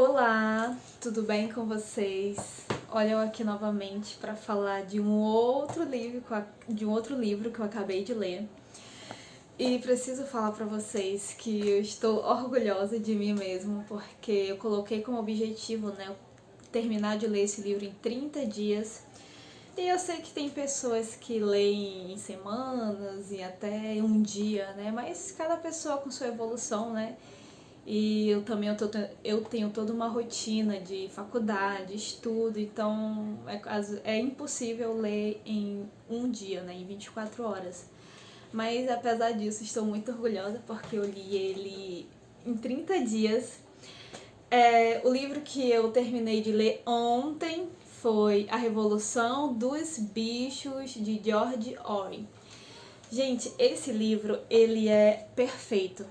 Olá, tudo bem com vocês? Olha eu aqui novamente para falar de um outro livro que eu acabei de ler. E preciso falar para vocês que eu estou orgulhosa de mim mesma, porque eu coloquei como objetivo, terminar de ler esse livro em 30 dias. E eu sei que tem pessoas que leem em semanas e até um dia, né? Mas cada pessoa com sua evolução, né? E eu tenho toda uma rotina de faculdade, estudo, então é impossível ler em um dia, né, em 24 horas. Mas apesar disso, estou muito orgulhosa porque eu li ele em 30 dias. O livro que eu terminei de ler ontem foi A Revolução dos Bichos, de George Orwell. Gente, esse livro, ele é perfeito,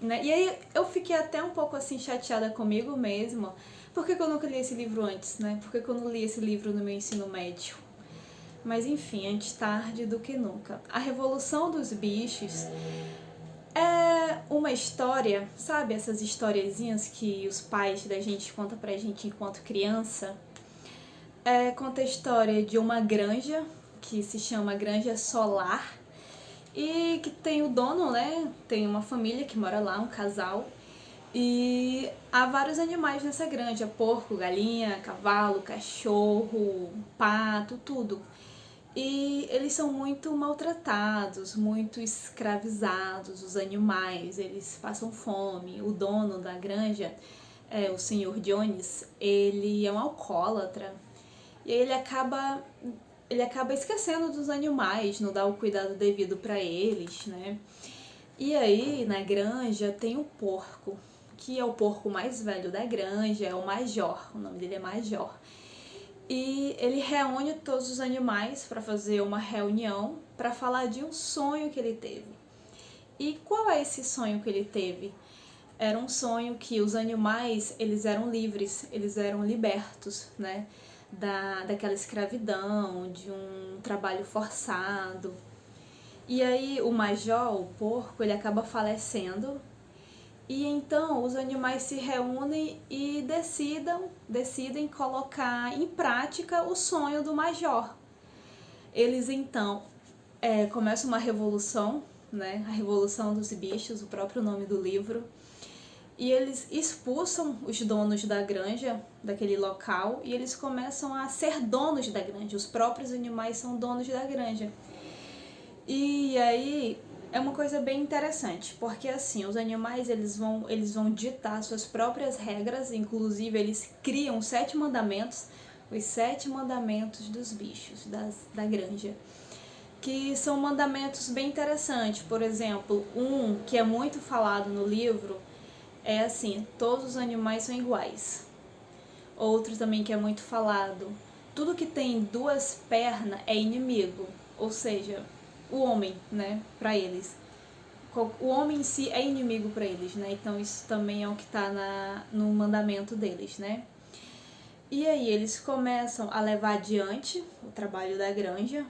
né? E aí eu fiquei até um pouco assim chateada comigo mesma. Por que eu nunca li esse livro antes, né? Por que eu não li esse livro no meu ensino médio? Mas enfim, antes tarde do que nunca. A Revolução dos Bichos é uma história, sabe? Essas historiezinhas que os pais da gente contam pra gente enquanto criança. Conta a história de uma granja que se chama Granja Solar e que tem o dono, né? Tem uma família que mora lá, um casal. E há vários animais nessa granja: porco, galinha, cavalo, cachorro, pato, tudo. E eles são muito maltratados, muito escravizados, os animais, eles passam fome. O dono da granja, o senhor Jones, ele é um alcoólatra. E aí ele acaba esquecendo dos animais, não dá o cuidado devido para eles, né? E aí, na granja, tem o porco, que é o porco mais velho da granja, é o Major, o nome dele é Major. E ele reúne todos os animais para fazer uma reunião para falar de um sonho que ele teve. E qual é esse sonho que ele teve? Era um sonho que os animais, eles eram livres, eles eram libertos, né? Daquela escravidão, de um trabalho forçado. E aí o major, o porco, ele acaba falecendo. E então os animais se reúnem e decidem colocar em prática o sonho do major. Eles então começam uma revolução, né? A Revolução dos Bichos, o próprio nome do livro. E eles expulsam os donos da granja, daquele local, e eles começam a ser donos da granja. Os próprios animais são donos da granja. E aí é uma coisa bem interessante, porque assim, os animais eles vão ditar suas próprias regras, inclusive eles criam os 7 mandamentos, os 7 mandamentos dos bichos, da granja, que são mandamentos bem interessantes. Por exemplo, um que é muito falado no livro é assim: todos os animais são iguais. Outro também que é muito falado: tudo que tem 2 pernas é inimigo, ou seja, o homem, né, para eles. O homem em si é inimigo para eles, né? Então isso também é o que está no mandamento deles, né? E aí eles começam a levar adiante o trabalho da granja,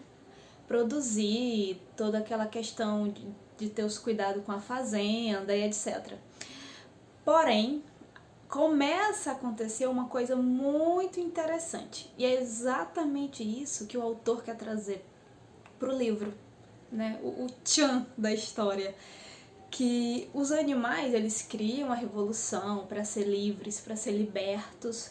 produzir toda aquela questão de ter os cuidados com a fazenda e etc. Porém, começa a acontecer uma coisa muito interessante. E é exatamente isso que o autor quer trazer para o livro, né? O tchan da história. Que os animais, eles criam a revolução para ser livres, para ser libertos,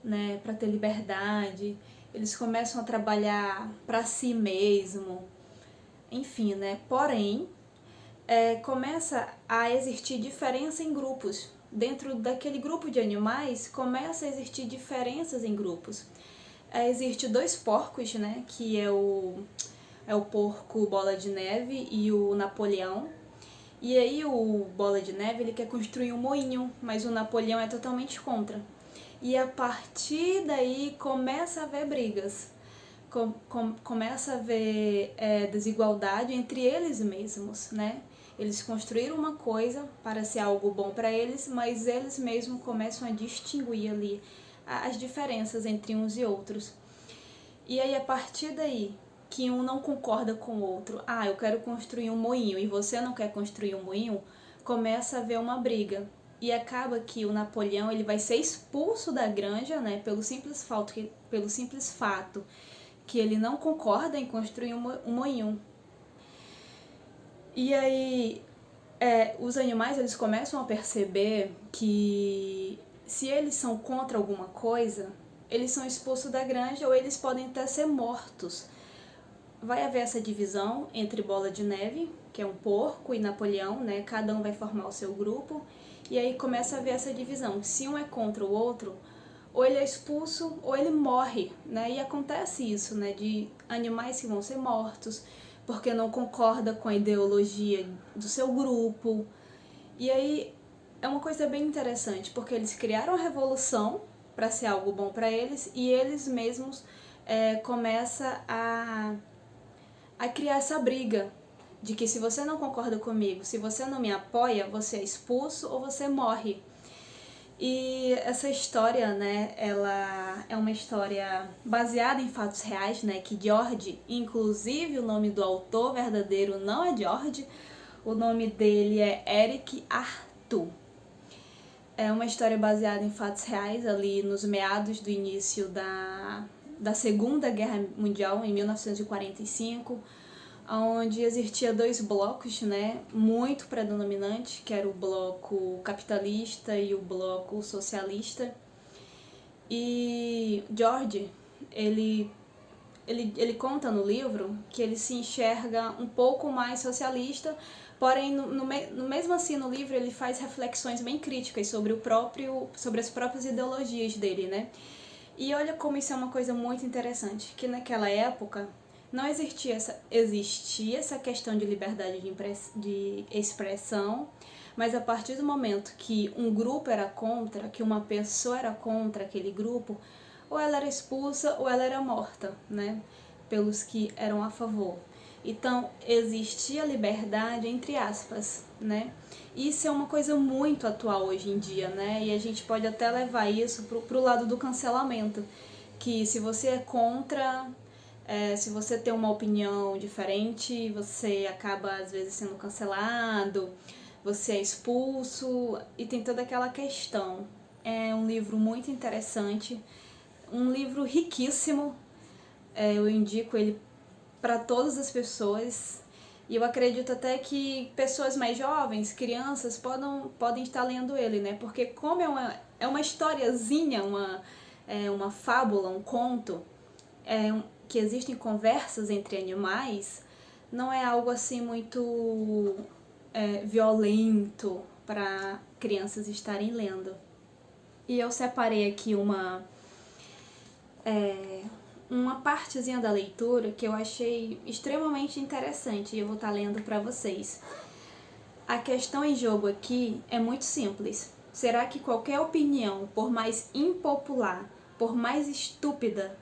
né? Para ter liberdade. Eles começam a trabalhar para si mesmo, enfim, né? Porém, começa a existir diferença em grupos. Dentro daquele grupo de animais, começa a existir diferenças em grupos. Existe 2 porcos, né? Que é o porco Bola de Neve e o Napoleão. E aí o Bola de Neve, ele quer construir um moinho, mas o Napoleão é totalmente contra. E a partir daí começa a haver brigas. Começa a haver desigualdade entre eles mesmos, né? Eles construíram uma coisa para ser algo bom para eles, mas eles mesmos começam a distinguir ali as diferenças entre uns e outros. E aí, a partir daí, que um não concorda com o outro, eu quero construir um moinho e você não quer construir um moinho, começa a haver uma briga. e acaba que o Napoleão ele vai ser expulso da granja, né, pelo simples fato que ele não concorda em construir um moinho. E aí os animais eles começam a perceber que se eles são contra alguma coisa, eles são expulsos da granja ou eles podem até ser mortos. Vai haver essa divisão entre Bola de Neve, que é um porco, e Napoleão, né? Cada um vai formar o seu grupo. E aí começa a haver essa divisão. Se um é contra o outro, ou ele é expulso ou ele morre, né? E acontece isso, né? De animais que vão ser mortos porque não concorda com a ideologia do seu grupo. E aí é uma coisa bem interessante, porque eles criaram a revolução para ser algo bom para eles e eles mesmos começam a criar essa briga de que se você não concorda comigo, se você não me apoia, você é expulso ou você morre. E essa história, né, ela é uma história baseada em fatos reais, né, que George, inclusive o nome do autor verdadeiro não é George, o nome dele é Eric Arthur. É uma história baseada em fatos reais, ali nos meados do início da Segunda Guerra Mundial, em 1945, onde existia dois blocos, né, muito predominantes, que era o bloco capitalista e o bloco socialista. E George, ele conta no livro que ele se enxerga um pouco mais socialista, porém, mesmo assim, no livro ele faz reflexões bem críticas sobre as próprias ideologias dele, né? E olha como isso é uma coisa muito interessante, que naquela época não existia essa questão de liberdade de expressão, mas a partir do momento que um grupo era contra, que uma pessoa era contra aquele grupo, ou ela era expulsa ou ela era morta, né, pelos que eram a favor. Então, existia liberdade entre aspas, né? Isso é uma coisa muito atual hoje em dia, né? E a gente pode até levar isso pro lado do cancelamento, que se você é contra, se você tem uma opinião diferente, você acaba às vezes sendo cancelado, você é expulso e tem toda aquela questão. É um livro muito interessante, um livro riquíssimo, eu indico ele para todas as pessoas e eu acredito até que pessoas mais jovens, crianças, podem estar lendo ele, né? Porque como é uma historiazinha, uma fábula, um conto, que existem conversas entre animais, não é algo assim muito violento para crianças estarem lendo. E eu separei aqui uma partezinha da leitura que eu achei extremamente interessante e eu vou estar lendo para vocês. A questão em jogo aqui é muito simples. Será que qualquer opinião, por mais impopular, por mais estúpida,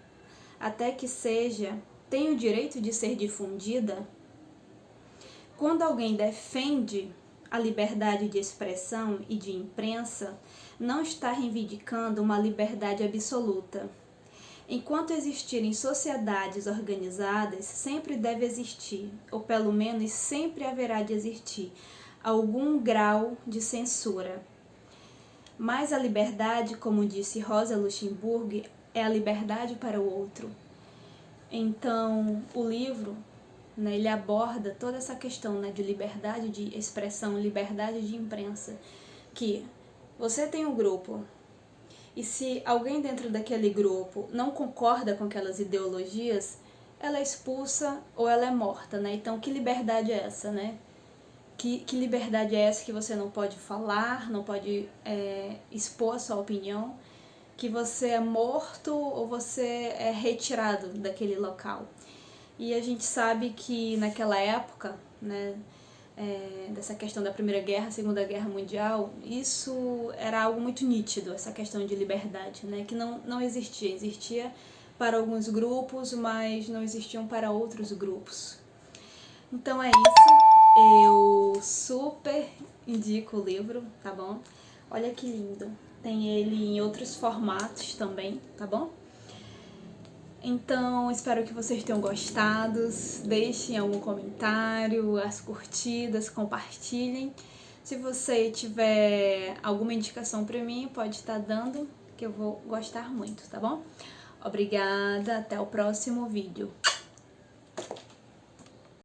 até que seja, tem o direito de ser difundida? Quando alguém defende a liberdade de expressão e de imprensa, não está reivindicando uma liberdade absoluta. Enquanto existirem sociedades organizadas, sempre deve existir, ou pelo menos sempre haverá de existir, algum grau de censura. Mas a liberdade, como disse Rosa Luxemburg, é a liberdade para o outro. Então, o livro, né, ele aborda toda essa questão, né, de liberdade de expressão, liberdade de imprensa, que você tem um grupo, e se alguém dentro daquele grupo não concorda com aquelas ideologias, ela é expulsa ou ela é morta, né? Então, que liberdade é essa, né? Que liberdade é essa que você não pode falar, não pode expor a sua opinião, que você é morto ou você é retirado daquele local. E a gente sabe que naquela época, né, dessa questão da Primeira Guerra, Segunda Guerra Mundial, isso era algo muito nítido, essa questão de liberdade, né, que não existia. Existia para alguns grupos, mas não existiam para outros grupos. Então é isso, eu super indico o livro, tá bom? Olha que lindo, tem ele em outros formatos também, tá bom? Então, espero que vocês tenham gostado. Deixem algum comentário, as curtidas, compartilhem. Se você tiver alguma indicação pra mim, pode estar dando, que eu vou gostar muito, tá bom? Obrigada, até o próximo vídeo.